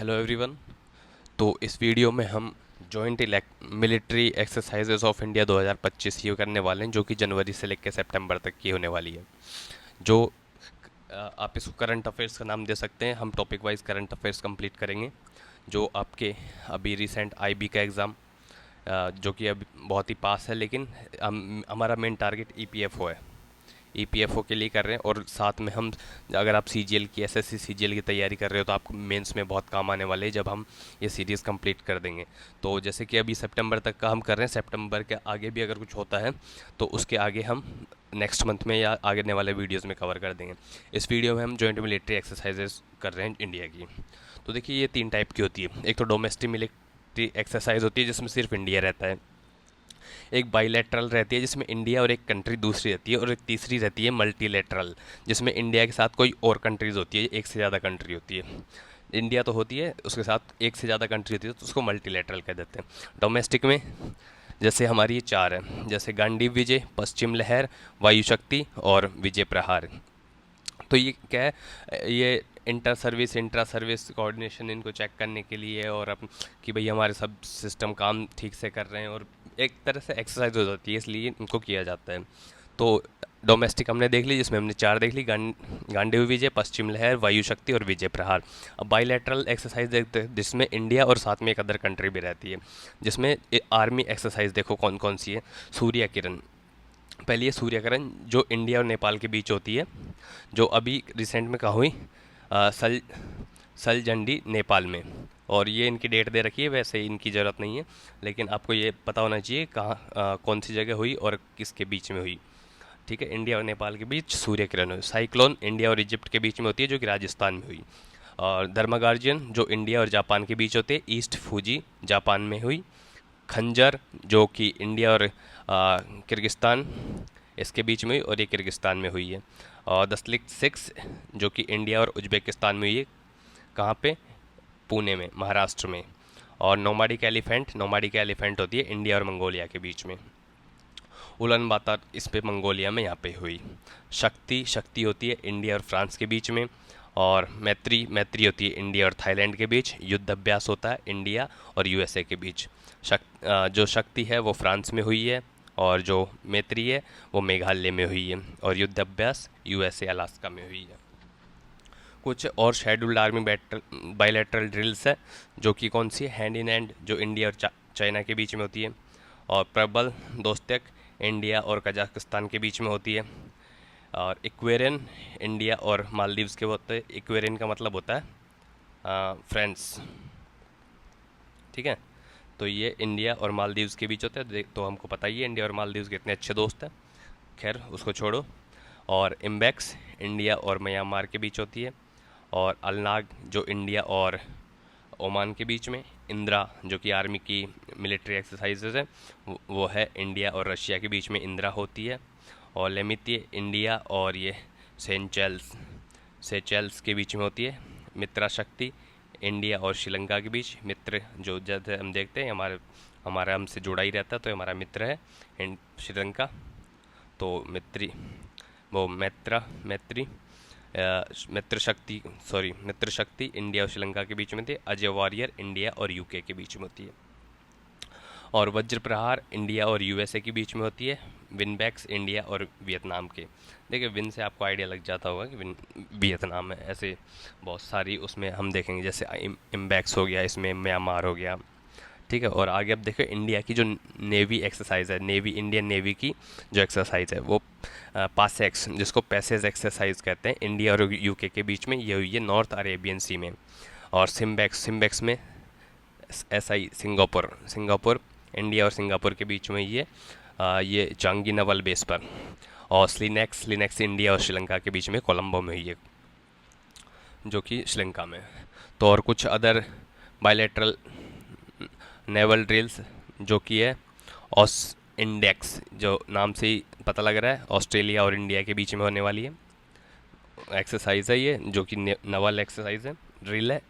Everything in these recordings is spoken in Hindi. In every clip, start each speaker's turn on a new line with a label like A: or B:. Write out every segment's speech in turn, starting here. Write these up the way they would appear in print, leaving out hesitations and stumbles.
A: Hello everyone. तो इस वीडियो में हम joint military exercises of India 2025 ये करने वाले हैं, जो कि जनवरी से लेकर सितंबर तक की होने वाली है। जो आप इसको करंट अफेयर्स का नाम दे सकते हैं। हम topic wise current affairs complete करेंगे। जो आपके अभी रिसेंट आईबी का एग्ज़ाम, जो कि अभी बहुत ही पास है, लेकिन हमारा मेन टारगेट ईपीएफओ है। ईपीएफओ के लिए कर रहे हैं, और साथ में हम, अगर आप सीजीएल की एसएससी सीजीएल की तैयारी कर रहे हो तो आपको मेंस में बहुत काम आने वाले हैं जब हम ये सीरीज़ कंप्लीट कर देंगे। तो जैसे कि अभी सितंबर तक का हम कर रहे हैं, सितंबर के आगे भी अगर कुछ होता है तो उसके आगे हम नेक्स्ट मंथ में या आगे वाले वीडियोज़ में कवर कर देंगे। इस वीडियो में हम जॉइंट मिलिट्री एक्सरसाइजेज कर रहे हैं इंडिया की। तो देखिए, ये 3 टाइप की होती है। एक तो डोमेस्टिक मिलिट्री एक्सरसाइज होती है जिसमें सिर्फ इंडिया रहता है। एक बाईलैटरल रहती है जिसमें इंडिया और एक कंट्री दूसरी रहती है, और एक तीसरी रहती है मल्टीलैटरल, जिसमें इंडिया के साथ कोई और कंट्रीज़ होती है, एक से ज़्यादा कंट्री होती है। इंडिया तो होती है, उसके साथ एक से ज़्यादा कंट्री होती है, तो उसको मल्टीलैटरल कह देते हैं। डोमेस्टिक में जैसे हमारी ये 4 है, जैसे गांडी विजय, पश्चिम लहर, वायु शक्ति और विजय प्रहार। तो ये क्या है, ये इंट्रा सर्विस कोऑर्डिनेशन इनको चेक करने के लिए, और कि भाई हमारे सब सिस्टम काम ठीक से कर रहे हैं, और एक तरह से एक्सरसाइज हो जाती है, इसलिए इनको किया जाता है। तो डोमेस्टिक हमने देख ली, जिसमें हमने 4 देख ली, गांडीव विजय, पश्चिम लहर, वायु शक्ति और विजय प्रहार। अब बाईलैटरल एक्सरसाइज देखते हैं, जिसमें इंडिया और साथ में एक अदर कंट्री भी रहती है, जिसमें आर्मी एक्सरसाइज देखो कौन कौन सी है। सूर्य किरण, पहली है सूर्यकिरण, जो इंडिया और नेपाल के बीच होती है, जो अभी रिसेंट में कहाँ हुई, सल सलजंडी नेपाल में। और ये इनकी डेट दे रखी है, वैसे इनकी ज़रूरत नहीं है, लेकिन आपको ये पता होना चाहिए कहाँ कौन सी जगह हुई और किसके बीच में हुई। ठीक है, इंडिया और नेपाल के बीच सूर्य किरण हुई। साइक्लोन इंडिया और इजिप्ट के बीच में होती है, जो कि राजस्थान में हुई। और धर्मगार्जियन, जो इंडिया और जापान के बीच होते हैं, ईस्ट फूजी जापान में हुई। खंजर, जो कि इंडिया और किर्गिस्तान इसके बीच में हुई, और ये किर्गिस्तान में हुई है। और दस्तलिक 6, जो कि इंडिया और उज्बेकिस्तान में हुई है, कहाँ पे, पुणे में, महाराष्ट्र में। और नोमाडिक एलिफेंट होती है इंडिया और मंगोलिया के बीच में। उलन बातर इस पे मंगोलिया में यहाँ पे हुई। शक्ति होती है इंडिया और फ्रांस के बीच में। और मैत्री होती है इंडिया और थाईलैंड के बीच। युद्ध अभ्यास होता है इंडिया और यूएसए के बीच। जो शक्ति है वो फ्रांस में हुई है, और जो मैत्री है वो मेघालय में हुई है, और युद्ध अभ्यास यूएसए अलास्का में हुई है। कुछ और शेड्यूल्ड आर्मी बायलैटरल ड्रिल्स है, जो कि कौन सी है, हैंड इन हैंड, जो इंडिया और चाइना के बीच में होती है। और प्रबल दोस्तक इंडिया और कजाकिस्तान के बीच में होती है। और इक्वेरियन इंडिया और मालदीव्स के होते हैं। इक्वेरियन का मतलब होता है फ्रेंड्स। ठीक है, तो ये इंडिया और मालदीव्स के बीच होता है। तो हमको पता ही है इंडिया और मालदीव्स के इतने अच्छे दोस्त हैं, खैर उसको छोड़ो। और इम्बैक्स इंडिया और म्यांमार के बीच होती है। और अलनाग, जो इंडिया और ओमान के बीच में। इंदिरा, जो कि आर्मी की मिलिट्री एक्सरसाइजेज है, वो है इंडिया और रशिया के बीच में इंदिरा होती है। और लेमितिए इंडिया और ये सेचेल्स के बीच में होती है। मित्रा शक्ति इंडिया और श्रीलंका के बीच। मित्र, जो जैसे हम देखते हैं हमारा हमसे जुड़ा ही रहता है, तो हमारा मित्र है श्रीलंका। तो मित्र शक्ति इंडिया और श्रीलंका के बीच में थी। अजय वॉरियर इंडिया और यूके के बीच में होती है। और वज्र प्रहार इंडिया और यूएसए के बीच में होती है। विनबैक्स इंडिया और वियतनाम के। देखिए, विन से आपको आइडिया लग जाता होगा कि विन वियतनाम है। ऐसे बहुत सारी उसमें हम देखेंगे, जैसे इम्बैक्स हो गया, इसमें म्यांमार हो गया। ठीक है, और आगे अब देखो इंडिया की जो नेवी एक्सरसाइज है, इंडियन नेवी की जो एक्सरसाइज है, वो पासेक्स, जिसको पैसेज एक्सरसाइज कहते हैं, इंडिया और यूके के बीच में ये हुई है नॉर्थ अरेबियन सी में। और सिम्बैक्स में एसआई सिंगापुर इंडिया और सिंगापुर के बीच में ये चांगी नवल बेस पर। और स्लिनेक्स इंडिया और श्रीलंका के बीच में कोलंबो में हुई है, जो कि श्रीलंका में। तो और कुछ अदर बायलैटरल नेवल ड्रिल्स, जो कि है ऑस इंडेक्स, जो नाम से ही पता लग रहा है, ऑस्ट्रेलिया और इंडिया के बीच में होने वाली है एक्सरसाइज है ये, जो कि नवल एक्सरसाइज है, ड्रिल है।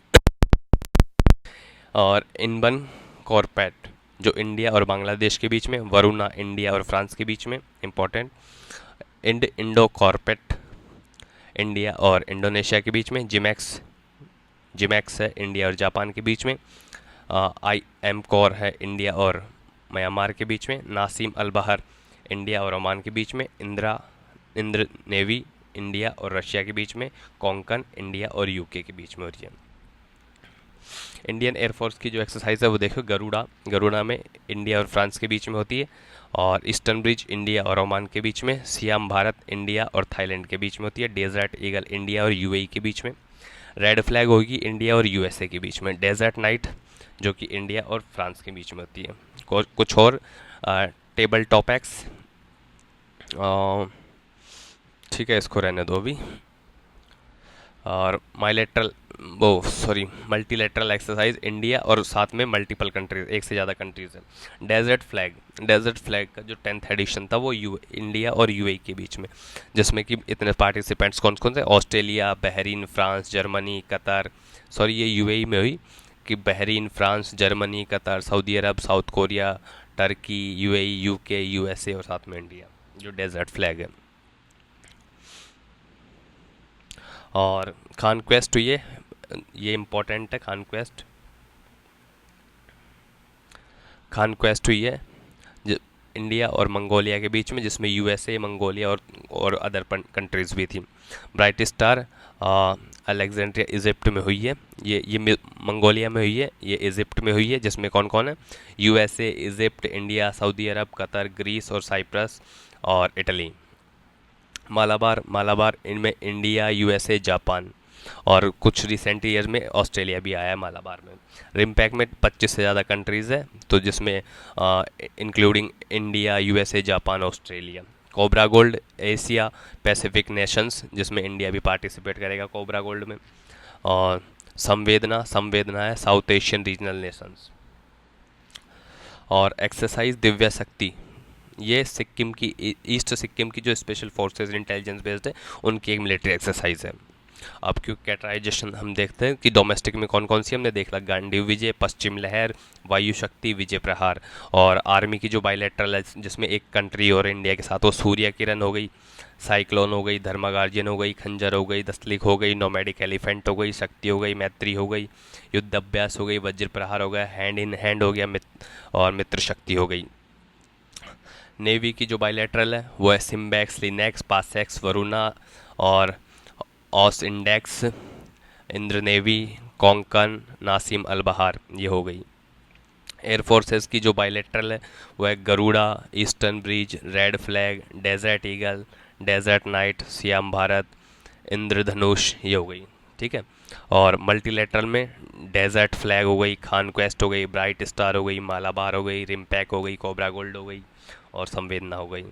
A: और इनबन कॉर्पेट, जो इंडिया और बांग्लादेश के बीच में। वरुणा इंडिया और फ्रांस के बीच में, इम्पोर्टेंट। इंडो कॉर्पेट इंडिया और इंडोनेशिया के बीच में। जिमैक्स जिमैक्स है इंडिया और जापान के बीच में। IM कोर है इंडिया और म्यांमार के बीच में। नासिम अल बहर इंडिया और ओमान के बीच में। इंद्र नेवी इंडिया और रशिया के बीच में। कोंकण इंडिया और यूके के बीच में हो रही है। इंडियन एयरफोर्स की जो एक्सरसाइज है वो देखो, गरुड़ा में इंडिया और फ्रांस के बीच में होती है। और ईस्टर्न ब्रिज इंडिया और ओमान के बीच में। सियाम भारत इंडिया और थाईलैंड के बीच में होती है। डेजर्ट ईगल इंडिया और यूएई के बीच में। रेड फ्लैग होगी इंडिया और यूएसए के बीच में। डेजर्ट नाइट जो कि इंडिया और फ्रांस के बीच में होती है। कुछ और टेबल टॉप एक्स, ठीक है इसको रहने दो अभी। और मल्टीलेटरल एक्सरसाइज इंडिया और साथ में मल्टीपल कंट्रीज, एक से ज़्यादा कंट्रीज है। डेजर्ट फ्लैग का जो 10th एडिशन था वो इंडिया और यूएई के बीच में, जिसमें कि इतने पार्टिसिपेंट्स कौन कौन से, Australia, Bahrain, France, Germany, Qatar, sorry ये यूएई में हुई कि Bahrain, France, Germany, Qatar, Saudi Arabia, South Korea, Turkey, UAE, UK, USA और साथ में इंडिया, जो डेजर्ट फ्लैग है। और कॉन्क्वेस्ट हुई है, ये इम्पोर्टेंट है। कॉन्क्वेस्ट हुई है इंडिया और मंगोलिया के बीच में, जिसमें यूएसए, मंगोलिया और अदर कंट्रीज़ भी थी। ब्राइट स्टार अलेक्जेंड्रिया इजिप्ट में हुई है। ये मंगोलिया में हुई है, ये इजिप्ट में हुई है, जिसमें कौन कौन है, यूएसए, इजिप्ट, इंडिया, सऊदी अरब, कतर, ग्रीस और साइप्रस और इटली। मालाबार इनमें इंडिया, यूएसए, जापान और कुछ रिसेंट ईयर में ऑस्ट्रेलिया भी आया है मालाबार में। रिमपैक में 25 से ज़्यादा कंट्रीज़ है, तो जिसमें including India, USA, Japan, Australia. Cobra gold Asia Pacific Nations, जिसमें इंडिया भी पार्टिसिपेट करेगा कोबरा गोल्ड में। और संवेदना है साउथ एशियन रीजनल नेशंस। और एक्सरसाइज दिव्या शक्ति, ये सिक्किम की, ईस्ट सिक्किम की जो स्पेशल फोर्सेस इंटेलिजेंस बेस्ड है उनकी एक मिलिट्री एक्सरसाइज है। अब क्यों कैटराइजेशन हम देखते हैं कि डोमेस्टिक में कौन कौन सी हमने देखा, गांडीव विजय, पश्चिम लहर, वायु शक्ति, विजय प्रहार। और आर्मी की जो बायलैटरल है जिसमें एक कंट्री और इंडिया के साथ, वो सूर्य किरण हो गई, साइक्लोन हो गई, धर्मा गार्जियन हो गई, खंजर हो गई, दस्तलिक हो गई, नोमैडिक एलिफेंट हो गई, शक्ति हो गई, मैत्री हो गई, युद्ध अभ्यास हो गई, वज्र प्रहार हो गया, हैंड इन हैंड हो गया, और मित्र शक्ति हो गई। नेवी की जो बायलैटरल है वो है सिम्बैक्स, लिनेक्स, पासेक्स, वरुणा और ऑस इंडेक्स, इंद्र नेवी, कोंकण, नासिम अल बहार, ये हो गई। एयर फोर्सेस की जो बायलैटरल है वो है Garuda, eastern bridge, red flag, desert eagle, desert knight, Siam Bharat, Indradhanush, ये हो गई, ठीक है। और मल्टीलेटरल में डेजर्ट फ्लैग हो गई, कॉन्क्वेस्ट हो गई, ब्राइट स्टार हो गई, मालाबार हो गई, रिमपैक हो गई, कोबरा गोल्ड हो गई और संवेदना हो गई।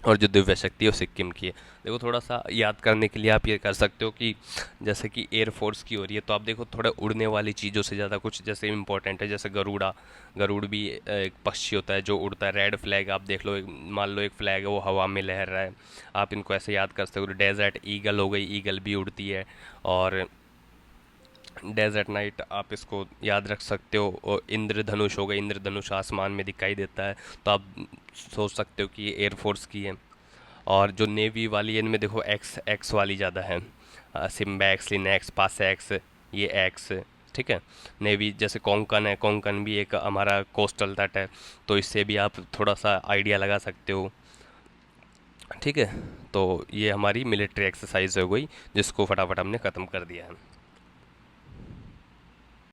A: और जो दिव्य शक्ति है वो सिक्किम की है। देखो थोड़ा सा याद करने के लिए आप ये कर सकते हो कि जैसे कि एयरफोर्स की हो रही है तो आप देखो थोड़ा उड़ने वाली चीज़ों से ज़्यादा कुछ जैसे इंपॉर्टेंट है, जैसे गरुड़ भी एक पक्षी होता है जो उड़ता है। रेड फ्लैग आप देख लो, मान लो एक फ्लैग है वो हवा में लहर रहा है, आप इनको ऐसे याद कर सकते हो। डेजर्ट ईगल हो गई, ईगल भी उड़ती है। और डेजर्ट नाइट आप इसको याद रख सकते हो। और इंद्रधनुष हो गई, इंद्रधनुष आसमान में दिखाई देता है, तो आप सोच सकते हो कि ये एयरफोर्स की है। और जो नेवी वाली है इनमें देखो एक्स वाली ज़्यादा है, सिम्बैक्स, लिनेक्स, पासेक्स, ये एक्स, ठीक है। नेवी जैसे कोंकण है, कोंकण भी एक हमारा कोस्टल तट है, तो इससे भी आप थोड़ा सा आइडिया लगा सकते हो, ठीक है। तो ये हमारी मिलिट्री एक्सरसाइज हो गई जिसको फटाफट हमने ख़त्म कर दिया है।